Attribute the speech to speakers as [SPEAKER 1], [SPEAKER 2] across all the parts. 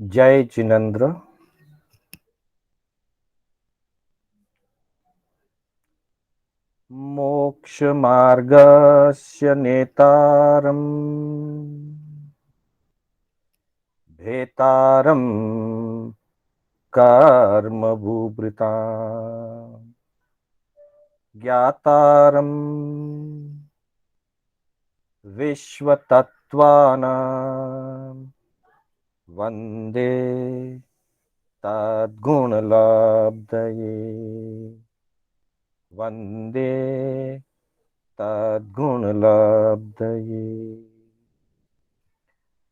[SPEAKER 1] जय जिनेन्द्र। मोक्षमार्गस्य नेतारम् भेतारम् कर्मभूभृताम् ज्ञातारम् विश्वतत्त्वानां वन्दे तद्गुणलब्धये। वन्दे तद्गुणलब्धये।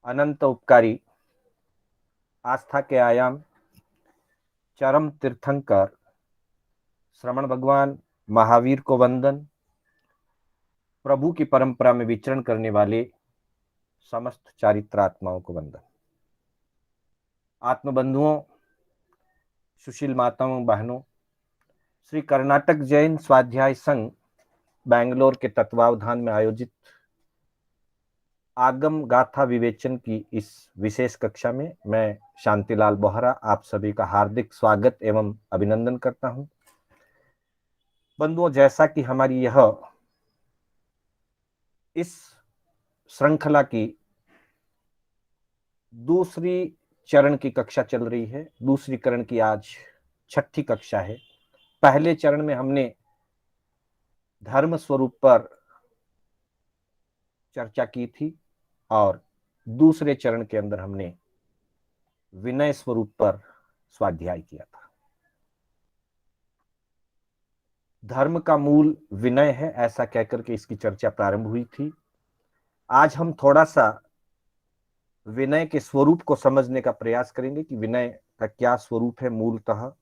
[SPEAKER 1] अनंत उपकारी, आस्था के आयाम, चरम तीर्थंकर श्रमण भगवान महावीर को वंदन। प्रभु की परंपरा में विचरण करने वाले समस्त चारित्रात्माओं को वंदन। आत्मबंधुओं, सुशील माताओं, बहनों, श्री कर्नाटक जैन स्वाध्याय संघ बेंगलोर के तत्वावधान में आयोजित आगम गाथा विवेचन की इस विशेष कक्षा में मैं शांतिलाल बोहरा आप सभी का हार्दिक स्वागत एवं अभिनंदन करता हूं। बंधुओं, जैसा कि हमारी यह इस श्रृंखला की दूसरी चरण की कक्षा चल रही है, दूसरी चरण की आज छठी कक्षा है। पहले चरण में हमने धर्म स्वरूप पर चर्चा की थी और दूसरे चरण के अंदर हमने विनय स्वरूप पर स्वाध्याय किया था। धर्म का मूल विनय है, ऐसा कहकर के इसकी चर्चा प्रारंभ हुई थी। आज हम थोड़ा सा विनय के स्वरूप को समझने का प्रयास करेंगे कि विनय का क्या स्वरूप है मूलतः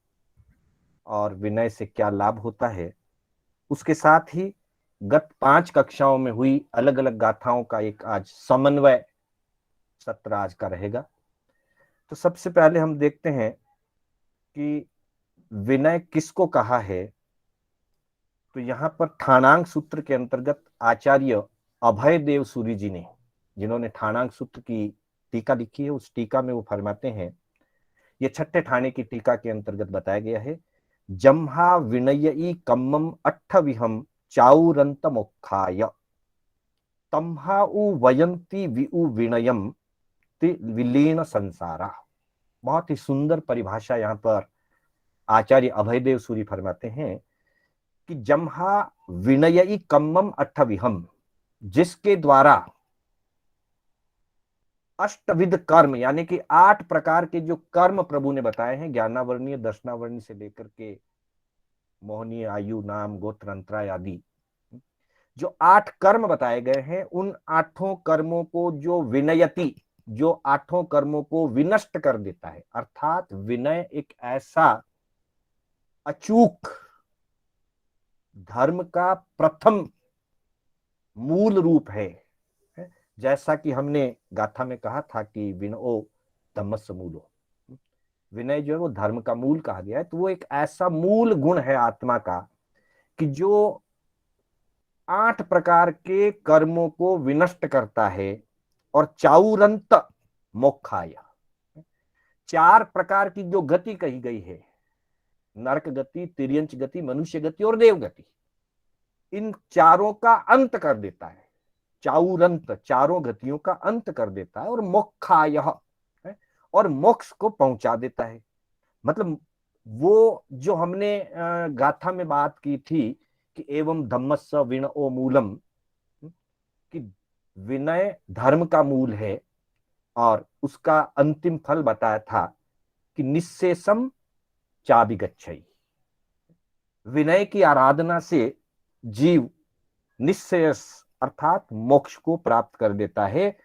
[SPEAKER 1] और विनय से क्या लाभ होता है। उसके साथ ही गत 5 कक्षाओं में हुई अलग अलग गाथाओं का एक आज समन्वय सत्र आज का रहेगा। तो सबसे पहले हम देखते हैं कि विनय किसको कहा है। तो यहाँ पर ठाणांग सूत्र के अंतर्गत आचार्य अभय देव सूरी जी ने, जिन्होंने ठाणांग सूत्र की टीका लिखी है, उस टीका में वो फरमाते हैं, ये छठे ठाणे की टीका के अंतर्गत बताया गया है, जम्हा विनयी कम्मम अट्ठविहम चाउरंत मोक्षाय तम्हा उ वयंती विउ विनयम विलीन संसारा। बहुत ही सुंदर परिभाषा यहाँ पर आचार्य अभयदेव सूरी फरमाते हैं कि जम्हा विनयी कम्मम अट्ठविहम, जिसके द्वारा अष्टविध कर्म यानी कि 8 प्रकार के जो कर्म प्रभु ने बताए हैं, ज्ञानावर्णीय, दर्शनावर्णीय से लेकर के मोहनीय, आयु, नाम, गोत्र, अंतराय आदि जो 8 कर्म बताए गए हैं, उन 8 कर्मों को जो विनयति, जो 8 कर्मों को विनष्ट कर देता है, अर्थात विनय एक ऐसा अचूक धर्म का प्रथम मूल रूप है। जैसा कि हमने गाथा में कहा था कि विनओ धम्मस्य मूलो, विनय जो है वो धर्म का मूल कहा गया है। तो वो एक ऐसा मूल गुण है आत्मा का कि जो 8 प्रकार के कर्मों को विनष्ट करता है और चाउरंत मोक्षाय, 4 प्रकार की जो गति कही गई है, नरक गति, तिर्यंच गति, मनुष्य गति और देव गति, इन चारों का अंत कर देता है। चाउरंत, चारों गतियों का अंत कर देता है और मोक्षाय, और मोक्ष को पहुंचा देता है। मतलब वो जो हमने गाथा में बात की थी कि एवं धम्मस्य विनओ मूलम, कि विनय धर्म का मूल है और उसका अंतिम फल बताया था कि निस्सेषम चाभिगच्छति, विनय की आराधना से जीव निश्चेष अर्थात मोक्ष को प्राप्त कर देता है।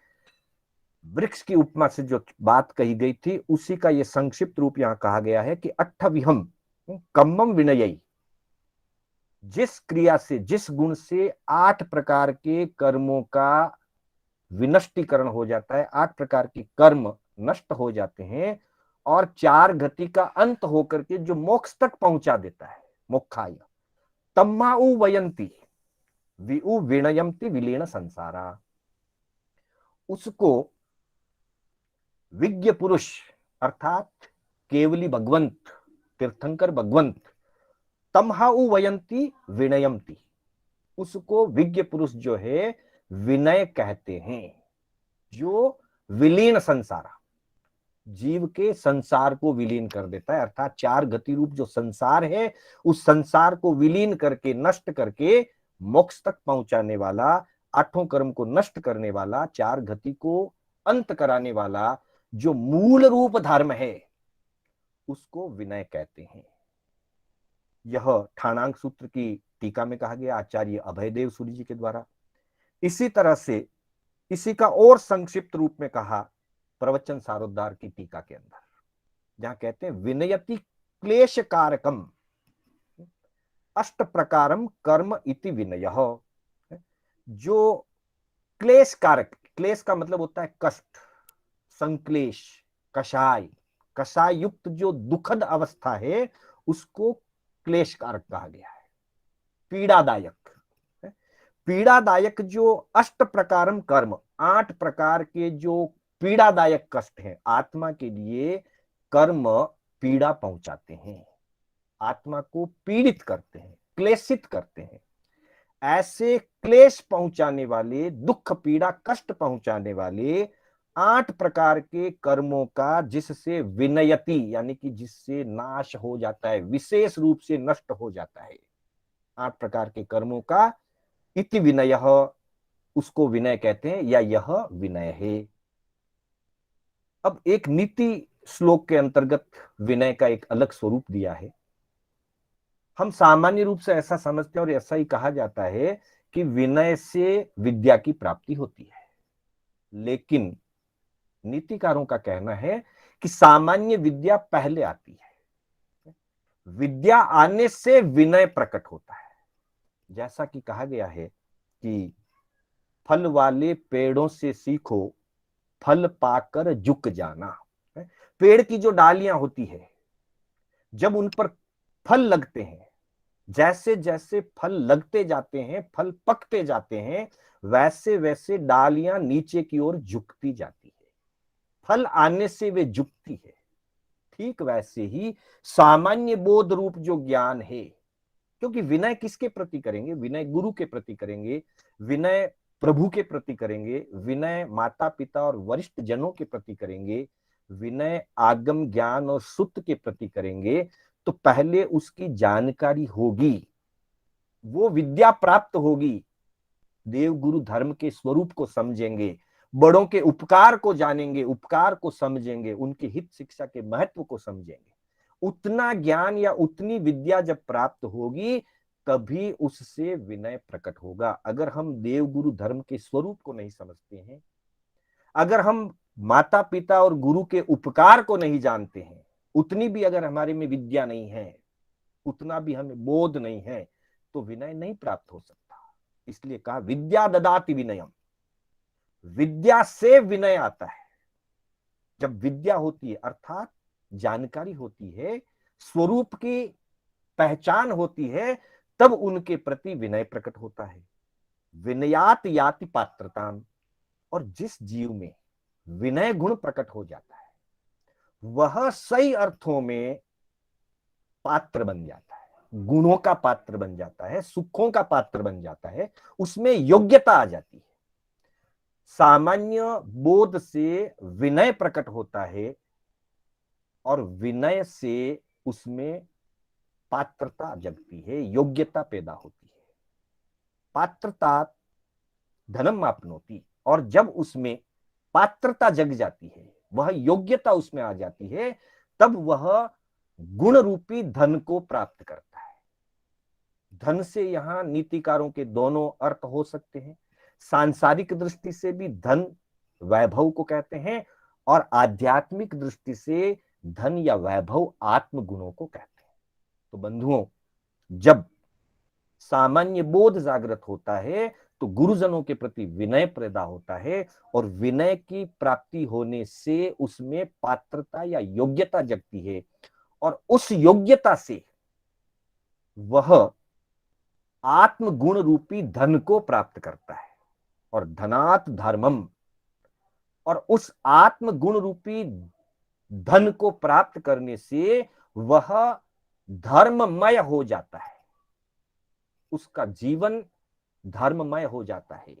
[SPEAKER 1] वृक्ष की उपमा से जो बात कही गई थी उसी का यह संक्षिप्त रूप यहां कहा गया है कि अट्ठविहम कम्मम विनयी, जिस क्रिया से, जिस गुण से 8 प्रकार के कर्मों का विनष्टीकरण हो जाता है, 8 प्रकार के कर्म नष्ट हो जाते हैं और 4 गति का अंत होकर के जो मोक्ष तक पहुंचा देता है, मोक्षाय तम्माउ वयंती विउ विनयंती विलीन संसारा, उसको विज्ञ पुरुष अर्थात केवली भगवंत, तीर्थंकर भगवंत, तमहाउ वयंती विनयमती, उसको विज्ञ पुरुष जो है विनय कहते हैं। जो विलीन संसारा, जीव के संसार को विलीन कर देता है, अर्थात चार गति रूप जो संसार है उस संसार को विलीन करके, नष्ट करके मोक्ष तक पहुंचाने वाला, आठों कर्म को नष्ट करने वाला, चार गति को अंत कराने वाला जो मूल रूप धर्म है उसको विनय कहते हैं। यह ठाणांक सूत्र की टीका में कहा गया आचार्य अभयदेव सूरी जी के द्वारा। इसी तरह से इसी का और संक्षिप्त रूप में कहा प्रवचन सारोद्धार की टीका के अंदर, जहां कहते हैं विनयति क्लेश कारकम अष्ट प्रकारम कर्म इति विनयः। जो क्लेश कारक, क्लेश का मतलब होता है कष्ट, संक्लेश, कषाय, कषाय युक्त जो दुखद अवस्था है उसको क्लेश कारक कहा गया है, पीड़ादायक। पीड़ादायक जो अष्ट प्रकारम कर्म, 8 प्रकार के जो पीड़ादायक कष्ट हैं आत्मा के लिए, कर्म पीड़ा पहुंचाते हैं, आत्मा को पीड़ित करते हैं, क्लेशित करते हैं। ऐसे क्लेश पहुंचाने वाले, दुख पीड़ा कष्ट पहुंचाने वाले 8 प्रकार के कर्मों का जिससे विनयति यानी कि जिससे नाश हो जाता है, विशेष रूप से नष्ट हो जाता है, 8 प्रकार के कर्मों का इति विनय, उसको विनय कहते हैं या यह विनय है। अब एक नीति श्लोक के अंतर्गत विनय का एक अलग स्वरूप दिया है। हम सामान्य रूप से ऐसा समझते हैं और ऐसा ही कहा जाता है कि विनय से विद्या की प्राप्ति होती है, लेकिन नीतिकारों का कहना है कि सामान्य विद्या पहले आती है, विद्या आने से विनय प्रकट होता है। जैसा कि कहा गया है कि फल वाले पेड़ों से सीखो, फल पाकर झुक जाना। पेड़ की जो डालियां होती है जब उन पर फल लगते हैं, जैसे जैसे फल लगते जाते हैं, फल पकते जाते हैं, वैसे वैसे डालियां नीचे की ओर झुकती जाती है, फल आने से वे झुकती है। ठीक वैसे ही सामान्य बोध रूप जो ज्ञान है, क्योंकि विनय किसके प्रति करेंगे? विनय गुरु के प्रति करेंगे, विनय प्रभु के प्रति करेंगे, विनय माता पिता और वरिष्ठ जनों के प्रति करेंगे, विनय आगम ज्ञान और सुत के प्रति करेंगे, तो पहले उसकी जानकारी होगी, वो विद्या प्राप्त होगी, देव गुरु धर्म के स्वरूप को समझेंगे, बड़ों के उपकार को जानेंगे, उपकार को समझेंगे, उनके हित शिक्षा के महत्व को समझेंगे। उतना ज्ञान या उतनी विद्या जब प्राप्त होगी तभी उससे विनय प्रकट होगा। अगर हम देव गुरु धर्म के स्वरूप को नहीं समझते हैं, अगर हम माता पिता और गुरु के उपकार को नहीं जानते हैं, उतनी भी अगर हमारे में विद्या नहीं है, उतना भी हमें बोध नहीं है, तो विनय नहीं प्राप्त हो सकता। इसलिए कहा विद्या ददाति विनयम, विद्या से विनय आता है। जब विद्या होती है अर्थात जानकारी होती है, स्वरूप की पहचान होती है, तब उनके प्रति विनय प्रकट होता है। विनयात याति पात्रताम, और जिस जीव में विनय गुण प्रकट हो जाता है वह सही अर्थों में पात्र बन जाता है, गुणों का पात्र बन जाता है, सुखों का पात्र बन जाता है, उसमें योग्यता आ जाती है। सामान्य बोध से विनय प्रकट होता है और विनय से उसमें पात्रता जगती है, योग्यता पैदा होती है। पात्रता धनम आपनोति, और जब उसमें पात्रता जग जाती है, वह योग्यता उसमें आ जाती है, तब वह गुण रूपी धन को प्राप्त करता है। धन से यहां नीतिकारों के दोनों अर्थ हो सकते हैं। सांसारिक दृष्टि से भी धन वैभव को कहते हैं और आध्यात्मिक दृष्टि से धन या वैभव आत्म गुणों को कहते हैं। तो बंधुओं, जब सामान्य बोध जागृत होता है तो गुरुजनों के प्रति विनय पैदा होता है, और विनय की प्राप्ति होने से उसमें पात्रता या योग्यता जगती है, और उस योग्यता से वह आत्म गुण रूपी धन को प्राप्त करता है, और धनात् धर्मम, और उस आत्म गुण रूपी धन को प्राप्त करने से वह धर्ममय हो जाता है, उसका जीवन धर्ममय हो जाता है,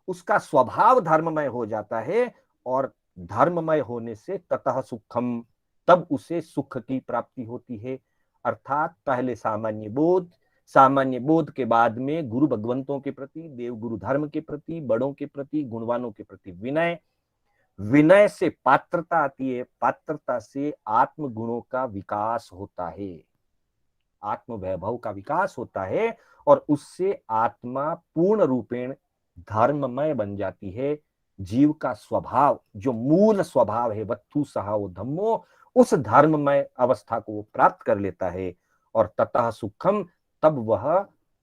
[SPEAKER 1] उसका स्वभाव धर्ममय हो जाता है। और धर्ममय होने से ततः सुखम, तब उसे सुख की प्राप्ति होती है। अर्थात पहले सामान्य बोध, सामान्य बोध के बाद में गुरु भगवंतों के प्रति, देव गुरु धर्म के प्रति, बड़ों के प्रति, गुणवानों के प्रति विनय, विनय से पात्रता आती है, पात्रता से आत्म गुणों का विकास होता है, आत्म वैभव का विकास होता है, और उससे आत्मा पूर्ण रूपेण धर्ममय बन जाती है। जीव का स्वभाव, जो मूल स्वभाव है वत्थु सहाओ धम्मो, उस धर्ममय अवस्था को वो प्राप्त कर लेता है। और ततः सुखम, तब वह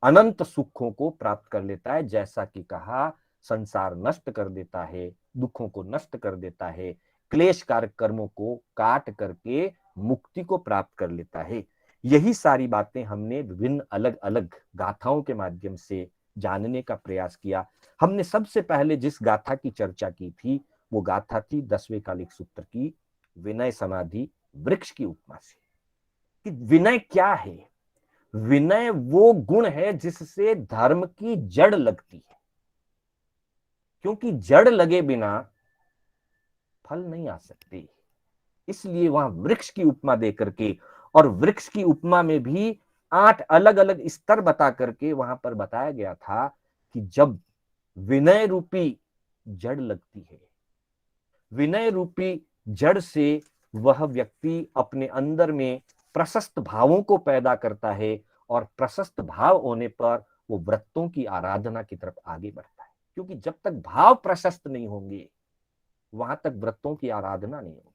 [SPEAKER 1] अनंत सुखों को प्राप्त कर लेता है। जैसा कि कहा, संसार नष्ट कर देता है, दुखों को नष्ट कर देता है, क्लेश कारक कर्मों को काट करके मुक्ति को प्राप्त कर लेता है। यही सारी बातें हमने विभिन्न अलग अलग गाथाओं के माध्यम से जानने का प्रयास किया। हमने सबसे पहले जिस गाथा की चर्चा की थी वो गाथा थी 10वें कालिक सूत्र की, विनय समाधि वृक्ष की उपमा से। कि विनय क्या है? विनय वो गुण है जिससे धर्म की जड़ लगती है, क्योंकि जड़ लगे बिना फल नहीं आ सकते। इसलिए वहां वृक्ष की उपमा दे करके, और वृक्ष की उपमा में भी 8 अलग अलग स्तर बता करके वहां पर बताया गया था कि जब विनय रूपी जड़ लगती है, विनय रूपी जड़ से वह व्यक्ति अपने अंदर में प्रशस्त भावों को पैदा करता है, और प्रशस्त भाव होने पर वो व्रतों की आराधना की तरफ आगे बढ़ता है। क्योंकि जब तक भाव प्रशस्त नहीं होंगे वहां तक व्रतों की आराधना नहीं होगी,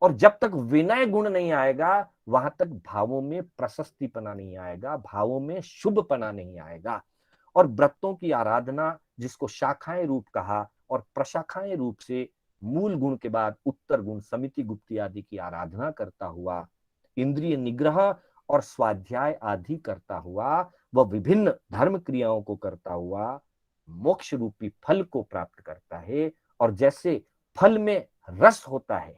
[SPEAKER 1] और जब तक विनय गुण नहीं आएगा वहां तक भावों में प्रशस्तिपना नहीं आएगा, भावों में शुभपना नहीं आएगा। और व्रतों की आराधना, जिसको शाखाएं रूप कहा, और प्रशाखाएं रूप से मूल गुण के बाद उत्तर गुण समिति गुप्ती आदि की आराधना करता हुआ, इंद्रिय निग्रह और स्वाध्याय आदि करता हुआ, वह विभिन्न धर्म क्रियाओं को करता हुआ मोक्ष रूपी फल को प्राप्त करता है। और जैसे फल में रस होता है,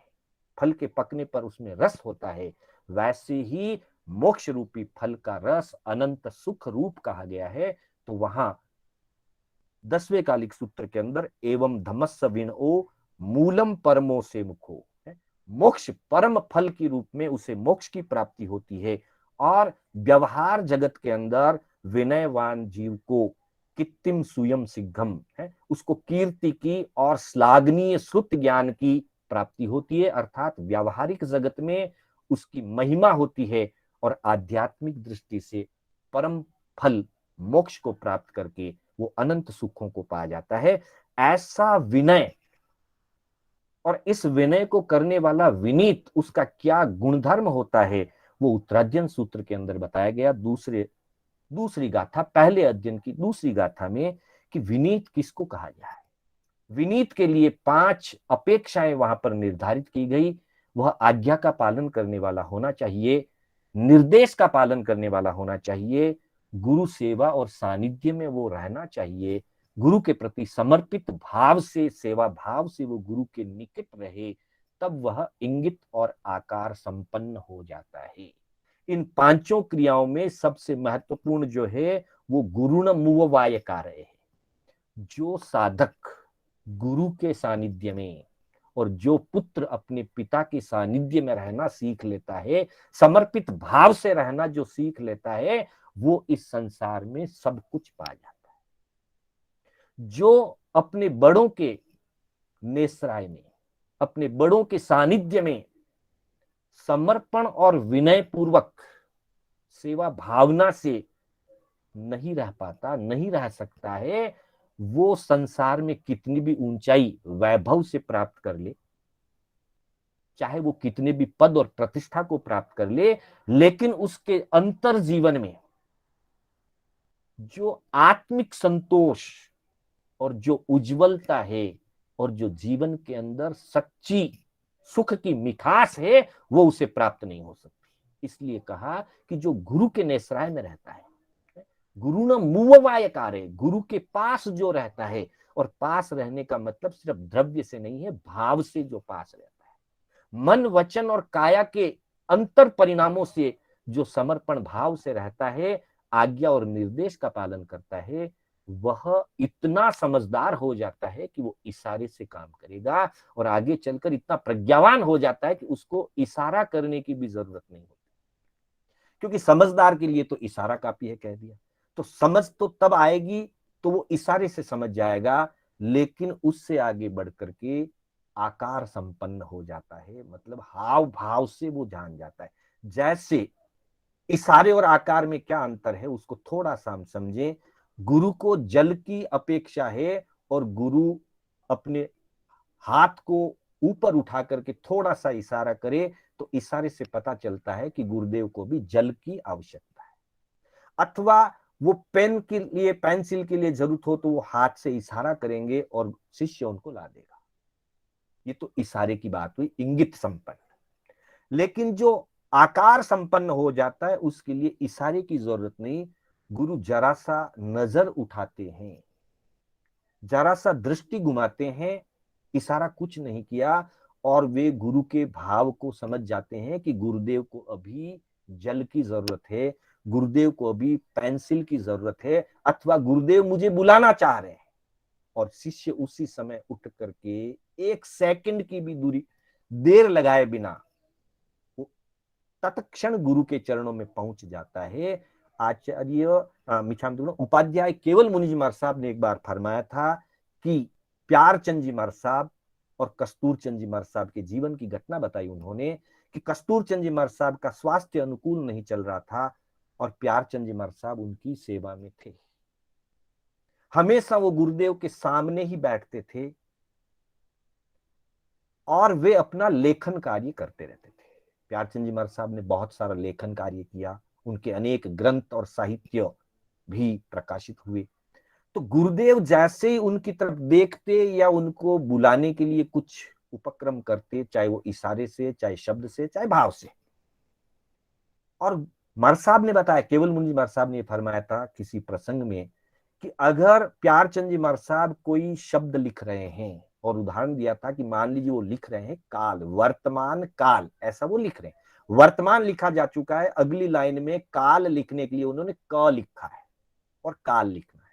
[SPEAKER 1] फल के पकने पर उसमें रस होता है, वैसे ही मोक्ष रूपी फल का रस अनंत सुख रूप कहा गया है। तो वहां 10वें कालिक सूत्र के अंदर एवं धमस्स विनओ मूलम परमो से मुखो, मोक्ष परम फल की रूप में उसे मोक्ष की प्राप्ति होती है। और व्यवहार जगत के अंदर विनयवान जीव को कित्तिम सुयम सिद्धम है, उसको कीर्ति की और श्लाघनीय श्रुत ज्ञान की प्राप्ति होती है। अर्थात व्यावहारिक जगत में उसकी महिमा होती है, और आध्यात्मिक दृष्टि से परम फल मोक्ष को प्राप्त करके वो अनंत सुखों को पा जाता है। ऐसा विनय, और इस विनय को करने वाला विनीत, उसका क्या गुणधर्म होता है वो उत्तराध्ययन सूत्र के अंदर बताया गया। दूसरी गाथा, पहले अध्ययन की दूसरी गाथा में, कि विनीत किसको कहा जाए। विनीत के लिए 5 अपेक्षाएं वहां पर निर्धारित की गई। वह आज्ञा का पालन करने वाला होना चाहिए, निर्देश का पालन करने वाला होना चाहिए, गुरु सेवा और सानिध्य में वो रहना चाहिए, गुरु के प्रति समर्पित भाव से, सेवा भाव से वो गुरु के निकट रहे, तब वह इंगित और आकार संपन्न हो जाता है। इन 5 क्रियाओं में सबसे महत्वपूर्ण जो है वो गुरु न मुववाय कार्य है। जो साधक गुरु के सानिध्य में, और जो पुत्र अपने पिता के सानिध्य में रहना सीख लेता है, समर्पित भाव से रहना जो सीख लेता है, वो इस संसार में सब कुछ पा जाता है। जो अपने बड़ों के नेसराय में, अपने बड़ों के सानिध्य में समर्पण और विनय पूर्वक सेवा भावना से नहीं रह पाता, नहीं रह सकता है, वो संसार में कितनी भी ऊंचाई वैभव से प्राप्त कर ले, चाहे वो कितने भी पद और प्रतिष्ठा को प्राप्त कर ले, लेकिन उसके अंतर जीवन में जो आत्मिक संतोष और जो उज्जवलता है, और जो जीवन के अंदर सच्ची सुख की मिठास है, वो उसे प्राप्त नहीं हो सकती। इसलिए कहा कि जो गुरु के नेसराय में रहता है, गुरु न मुववाय कार्य, गुरु के पास जो रहता है, और पास रहने का मतलब सिर्फ द्रव्य से नहीं है, भाव से जो पास रहता है, मन वचन और काया के अंतर परिणामों से जो समर्पण भाव से रहता है, आज्ञा और निर्देश का पालन करता है, वह इतना समझदार हो जाता है कि वो इशारे से काम करेगा और आगे चलकर इतना प्रज्ञावान हो जाता है कि उसको इशारा करने की भी जरूरत नहीं होती, क्योंकि समझदार के लिए तो इशारा काफी है, कह दिया। तो समझ तो तब आएगी तो वो इशारे से समझ जाएगा, लेकिन उससे आगे बढ़ करके आकार संपन्न हो जाता है, मतलब हाव भाव से वो जान जाता है। जैसे इशारे और आकार में क्या अंतर है उसको थोड़ा सा हम समझें। गुरु को जल की अपेक्षा है और गुरु अपने हाथ को ऊपर उठा करके थोड़ा सा इशारा करे तो इशारे से पता चलता है कि गुरुदेव को भी जल की आवश्यकता है। अथवा वो पेन के लिए, पेंसिल के लिए जरूरत हो तो वो हाथ से इशारा करेंगे और शिष्य उनको ला देगा। ये तो इशारे की बात हुई, इंगित संपन्न। लेकिन जो आकार संपन्न हो जाता है उसके लिए इशारे की जरूरत नहीं। गुरु जरा सा नजर उठाते हैं, जरा सा दृष्टि घुमाते हैं, इशारा कुछ नहीं किया, और वे गुरु के भाव को समझ जाते हैं कि गुरुदेव को अभी जल की जरूरत है, गुरुदेव को अभी पेंसिल की जरूरत है, अथवा गुरुदेव मुझे बुलाना चाह रहे हैं। और शिष्य उसी समय उठ करके एक सेकंड की भी दूरी देर लगाए बिना वो तत्क्षण गुरु के चरणों में पहुंच जाता है। आचार्य मिछाम उपाध्याय केवल मुनि जी महाराज साहब ने एक बार फरमाया था कि प्यारचंद जी महाराज साहब और कस्तूर चंद जी महाराज साहब के जीवन की घटना बताई उन्होंने कि कस्तूर चंद जी महाराज साहब का स्वास्थ्य अनुकूल नहीं चल रहा था और प्यारचंद जी महाराज साहब उनकी सेवा में थे। हमेशा वो गुरुदेव के सामने ही बैठते थे और वे अपना लेखन कार्य करते रहते थे। प्यारचंद जी महाराज साहब ने बहुत सारा लेखन कार्य किया, उनके अनेक ग्रंथ और साहित्य भी प्रकाशित हुए। तो गुरुदेव जैसे ही उनकी तरफ देखते या उनको बुलाने के लिए कुछ उपक्रम करते, चाहे वो इशारे से, चाहे शब्द से, चाहे भाव से। और महाराज साहब ने बताया, केवल मुनि महाराज साहब ने फरमाया था किसी प्रसंग में कि अगर प्यारचंद जी महाराज साहब कोई शब्द लिख रहे हैं, और उदाहरण दिया था कि मान लीजिए वो लिख रहे हैं काल, वर्तमान काल, ऐसा वो लिख रहे हैं, वर्तमान लिखा जा चुका है, अगली लाइन में काल लिखने के लिए उन्होंने क लिखा है और काल लिखना है।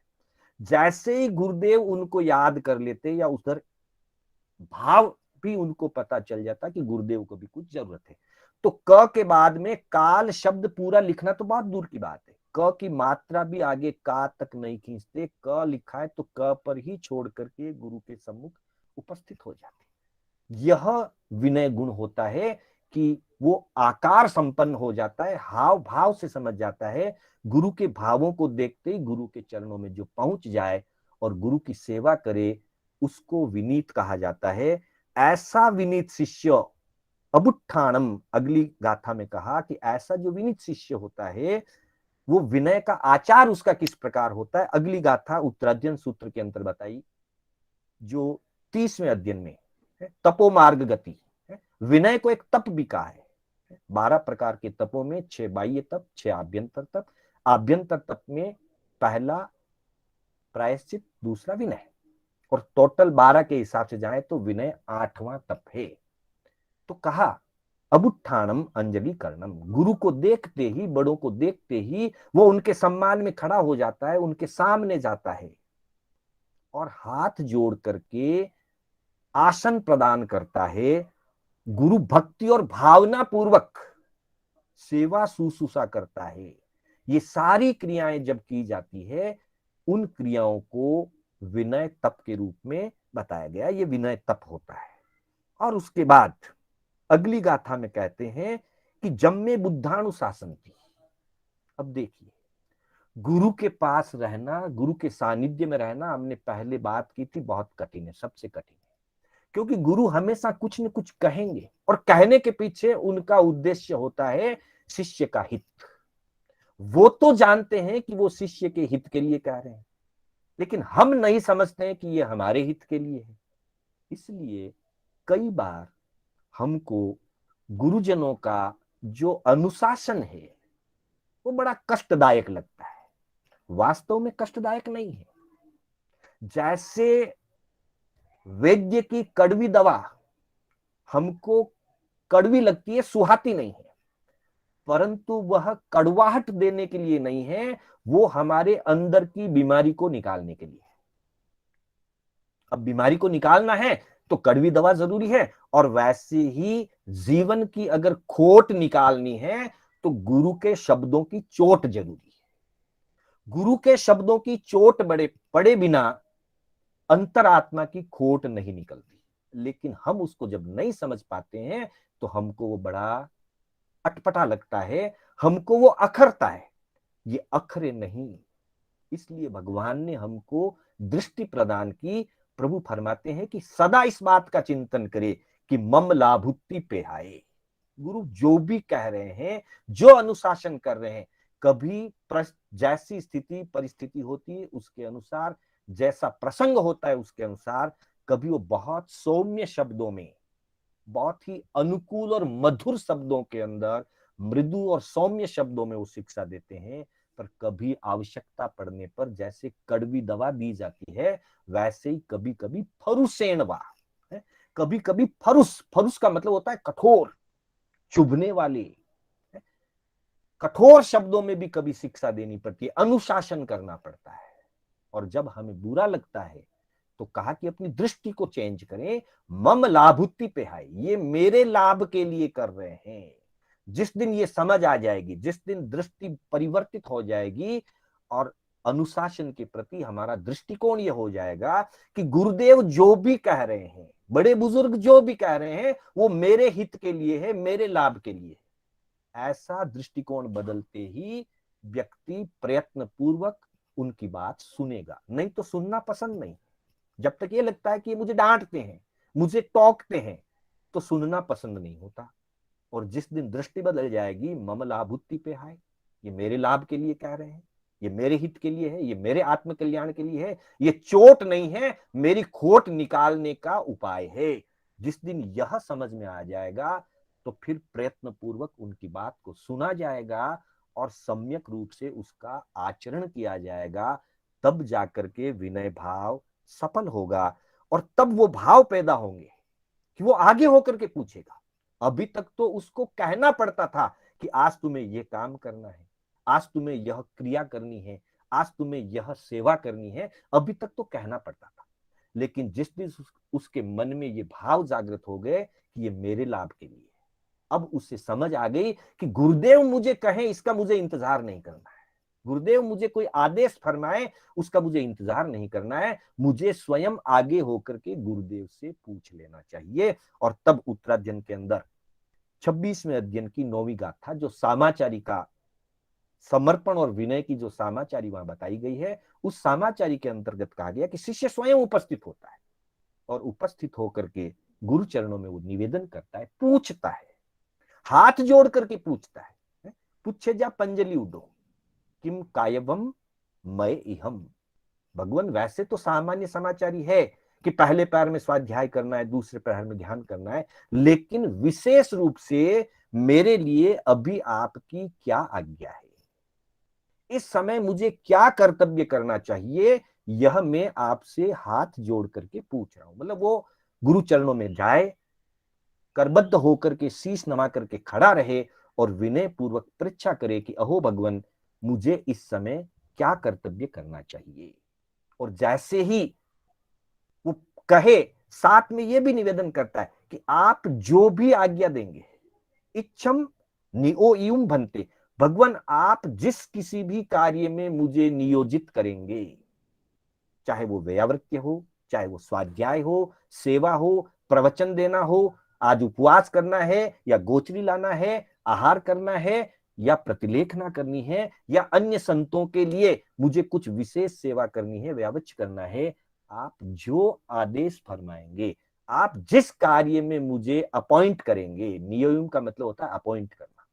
[SPEAKER 1] जैसे ही गुरुदेव उनको याद कर लेते या उधर भाव भी उनको पता चल जाता कि गुरुदेव को भी कुछ जरूरत है, तो क के बाद में काल शब्द पूरा लिखना तो बहुत दूर की बात है, क की मात्रा भी आगे का तक नहीं खींचते, क लिखा है तो क पर ही छोड़ करके गुरु के सम्मुख उपस्थित हो जाते। यह विनय गुण होता है कि वो आकार संपन्न हो जाता है, हाव भाव से समझ जाता है, गुरु के भावों को देखते ही गुरु के चरणों में जो पहुंच जाए और गुरु की सेवा करे उसको विनीत कहा जाता है। ऐसा विनीत शिष्य अबुत्थानम, अगली गाथा में कहा कि ऐसा जो विनीत शिष्य होता है वो विनय का आचार उसका किस प्रकार होता है। अगली गाथा उत्तराध्ययन सूत्र के अंतर बताई जो 30वें अध्ययन में तपो मार्ग गति, विनय को एक तप भी कहा है। 12 प्रकार के तपों में 6 बाह्य तप, 6 आभ्यंतर तप। आभ्यंतर तप में पहला प्रायश्चित, दूसरा विनय, और टोटल 12 के हिसाब से जाए तो विनय 8वां तप है। तो कहा अबुत्थानम अंजलि कर्णम, गुरु को देखते ही, बड़ों को देखते ही वो उनके सम्मान में खड़ा हो जाता है, उनके सामने जाता है और हाथ जोड़ करके आसन प्रदान करता है। गुरु भक्ति और भावना पूर्वक सेवा शुश्रूषा करता है। ये सारी क्रियाएं जब की जाती है उन क्रियाओं को विनय तप के रूप में बताया गया, ये विनय तप होता है। और उसके बाद अगली गाथा में कहते हैं कि जम्मे बुद्धानुशासन की। अब देखिए, गुरु के पास रहना, गुरु के सानिध्य में रहना, हमने पहले बात की थी, बहुत कठिन है, सबसे कठिन है, क्योंकि गुरु हमेशा कुछ न कुछ कहेंगे और कहने के पीछे उनका उद्देश्य होता है शिष्य का हित। वो तो जानते हैं कि वो शिष्य के हित के लिए कह रहे हैं, लेकिन हम नहीं समझते हैं कि ये हमारे हित के लिए है। इसलिए कई बार हमको गुरुजनों का जो अनुशासन है वो बड़ा कष्टदायक लगता है। वास्तव में कष्टदायक नहीं है। जैसे वैद्य की कड़वी दवा हमको कड़वी लगती है, सुहाती नहीं है, परंतु वह कड़वाहट देने के लिए नहीं है, वो हमारे अंदर की बीमारी को निकालने के लिए है। अब बीमारी को निकालना है तो कड़वी दवा जरूरी है, और वैसे ही जीवन की अगर खोट निकालनी है तो गुरु के शब्दों की चोट जरूरी है। गुरु के शब्दों की चोट बड़े पड़े बिना अंतरात्मा की खोट नहीं निकलती। लेकिन हम उसको जब नहीं समझ पाते हैं तो हमको वो बड़ा अटपटा लगता है, हमको वो अखरता है। ये अखरे नहीं, इसलिए भगवान ने हमको दृष्टि प्रदान की। प्रभु फरमाते हैं कि सदा इस बात का चिंतन करे कि मम लाभुत्ति पे आए। गुरु जो भी कह रहे हैं, जो अनुशासन कर रहे हैं, कभी जैसी स्थिति परिस्थिति होती है उसके अनुसार, जैसा प्रसंग होता है उसके अनुसार, कभी वो बहुत सौम्य शब्दों में, बहुत ही अनुकूल और मधुर शब्दों के अंदर, मृदु और सौम्य शब्दों में वो शिक्षा देते हैं। पर कभी आवश्यकता पड़ने पर जैसे कड़वी दवा दी जाती है, वैसे ही कभी कभी फरुसेणवा, कभी कभी फरुस, फरुस का मतलब होता है कठोर, चुभने वाले, कठोर शब्दों में भी कभी शिक्षा देनी पड़ती है, अनुशासन करना पड़ता है। और जब हमें बुरा लगता है तो कहा कि अपनी दृष्टि को चेंज करें, मम लाभुत्ति पे है, ये मेरे लाभ के लिए कर रहे हैं। जिस दिन ये समझ आ जाएगी, जिस दिन दृष्टि परिवर्तित हो जाएगी और अनुशासन के प्रति हमारा दृष्टिकोण ये हो जाएगा कि गुरुदेव जो भी कह रहे हैं, बड़े बुजुर्ग जो भी कह रहे हैं, वो मेरे हित के लिए है, मेरे लाभ के लिए। ऐसा दृष्टिकोण बदलते ही व्यक्ति प्रयत्न पूर्वक उनकी बात सुनेगा, नहीं तो सुनना पसंद नहीं। जब तक ये लगता है कि ये मुझे डांटते हैं, मुझे टोकते हैं, तो सुनना पसंद नहीं होता। और जिस दिन दृष्टि बदल जाएगी, मम लाभुत्ति पे हाय, ये मेरे लाभ के लिए कह रहे हैं, ये मेरे हित के लिए है, ये मेरे आत्म कल्याण के लिए है, ये चोट नहीं है, मेरी खोट निकालने का उपाय है। जिस दिन यह समझ में आ जाएगा तो फिर प्रयत्न पूर्वक उनकी बात को सुना जाएगा और सम्यक रूप से उसका आचरण किया जाएगा। तब जाकर के विनय भाव सफल होगा, और तब वो भाव पैदा होंगे कि वो आगे होकर के पूछेगा। अभी तक तो उसको कहना पड़ता था कि आज तुम्हें यह काम करना है, आज तुम्हें यह क्रिया करनी है, आज तुम्हें यह सेवा करनी है। अभी तक तो कहना पड़ता था, लेकिन जिस दिन उसके मन में ये भाव जागृत हो गए कि ये मेरे लाभ के लिए, अब उसे समझ आ गई कि गुरुदेव मुझे कहे इसका मुझे इंतजार नहीं करना है, गुरुदेव मुझे कोई आदेश फरमाए उसका मुझे इंतजार नहीं करना है, मुझे स्वयं आगे होकर के गुरुदेव से पूछ लेना चाहिए। और तब उत्तराध्ययन के अंदर 26वें अध्ययन की 9वीं गाथा, जो सामाचारी का समर्पण और विनय की जो सामाचारी वहां बताई गई है, उस सामाचारी के अंतर्गत कहा गया कि शिष्य स्वयं उपस्थित होता है और उपस्थित होकर के गुरु चरणों में वो निवेदन करता है, पूछता है, हाथ जोड़ करके पूछता है, पूछे जा पंजलि उडो किम कायवम मय इहम। भगवान वैसे तो सामान्य समाचारी है कि पहले पैर में स्वाध्याय करना है, दूसरे पैर में ध्यान करना है, लेकिन विशेष रूप से मेरे लिए अभी आपकी क्या आज्ञा है, इस समय मुझे क्या कर्तव्य करना चाहिए, यह मैं आपसे हाथ जोड़ करके पूछ रहा हूं। मतलब वो गुरु चरणों में जाए, करबद्ध होकर के शीश नमा करके खड़ा रहे और विनय पूर्वक परीक्षा करे कि अहो भगवान, मुझे इस समय क्या कर्तव्य करना चाहिए। और जैसे ही वो कहे, साथ में ये भी निवेदन करता है कि आप जो भी आज्ञा देंगे, इच्छम निओ बनते, भगवान आप जिस किसी भी कार्य में मुझे नियोजित करेंगे, चाहे वो व्यावृत्य हो, चाहे वो स्वाध्याय हो, सेवा हो, प्रवचन देना हो, आज उपवास करना है या गोचरी लाना है, आहार करना है या प्रतिलेखना करनी है, या अन्य संतों के लिए मुझे कुछ विशेष सेवा करनी है, व्यावच करना है, आप जो आदेश फरमाएंगे, आप जिस कार्य में मुझे अपॉइंट करेंगे, नियोयम का मतलब होता है अपॉइंट करना,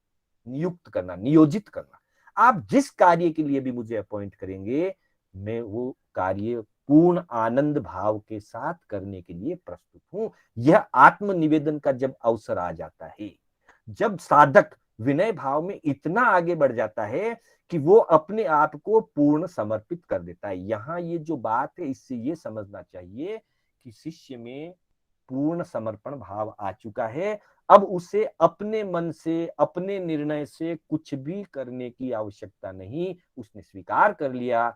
[SPEAKER 1] नियुक्त करना, नियोजित करना, आप जिस कार्य के लिए भी मुझे अपॉइंट करेंगे, मैं वो कार्य पूर्ण आनंद भाव के साथ करने के लिए प्रस्तुत हूं। यह आत्म निवेदन का जब अवसर आ जाता है, जब साधक विनय भाव में इतना आगे बढ़ जाता है कि वो अपने आप को पूर्ण समर्पित कर देता है। यहां ये जो बात है, इससे ये समझना चाहिए कि शिष्य में पूर्ण समर्पण भाव आ चुका है। अब उसे अपने मन से, अपने निर्णय से कुछ भी करने की आवश्यकता नहीं। उसने स्वीकार कर लिया,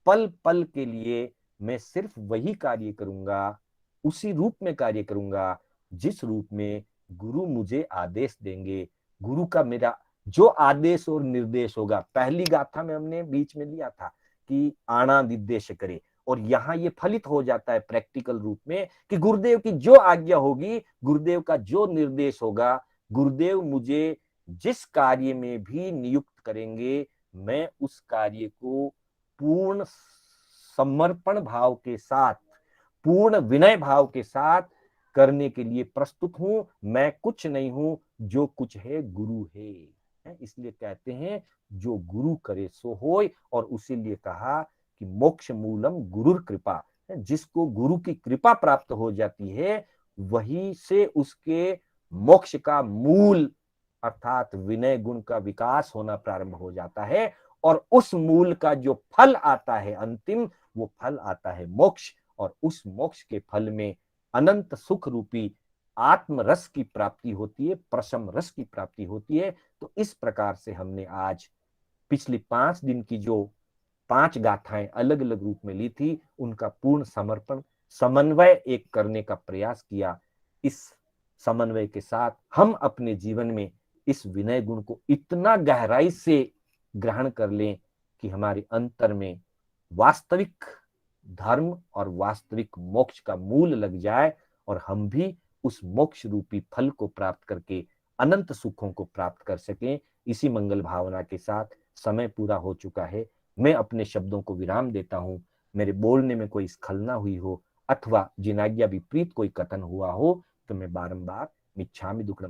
[SPEAKER 1] पल पल के लिए मैं सिर्फ वही कार्य करूंगा, उसी रूप में कार्य करूंगा जिस रूप में गुरु मुझे आदेश देंगे। गुरु का मेरा जो आदेश और निर्देश होगा, पहली गाथा में हमने बीच में लिया था कि आना निर्देश करे, और यहां ये फलित हो जाता है प्रैक्टिकल रूप में कि गुरुदेव की जो आज्ञा होगी, गुरुदेव का जो निर्देश होगा, गुरुदेव मुझे जिस कार्य में भी नियुक्त करेंगे, मैं उस कार्य को पूर्ण समर्पण भाव के साथ, पूर्ण विनय भाव के साथ करने के लिए प्रस्तुत हूं। मैं कुछ नहीं हूं, जो कुछ है गुरु है। इसलिए कहते हैं जो गुरु करे सो होय, और उसीलिए कहा कि मोक्ष मूलम गुरुर कृपा। जिसको गुरु की कृपा प्राप्त हो जाती है, वही से उसके मोक्ष का मूल अर्थात विनय गुण का विकास होना प्रारंभ हो जाता है। और उस मूल का जो फल आता है अंतिम, वो फल आता है मोक्ष। और उस मोक्ष के फल में अनंत सुख रूपी आत्म रस की प्राप्ति होती है, प्रशम रस की प्राप्ति होती है। तो इस प्रकार से हमने आज पिछली 5 दिन की जो 5 गाथाएं अलग अलग रूप में ली थी, उनका पूर्ण समर्पण, समन्वय एक करने का प्रयास किया। इस समन्वय के साथ हम अपने जीवन में इस विनय गुण को इतना गहराई से ग्रहण कर लें कि हमारे अंतर में वास्तविक धर्म और वास्तविक मोक्ष का मूल लग जाए, और हम भी उस मोक्ष रूपी फल को प्राप्त करके अनंत सुखों को प्राप्त कर सकें। इसी मंगल भावना के साथ समय पूरा हो चुका है। मैं अपने शब्दों को विराम देता हूं। मेरे बोलने में कोई स्खलना हुई हो अथवा जिनाज्ञा विपरीत कोई कथन हुआ हो, तो मैं बारंबार मिच्छामि दुक्कडम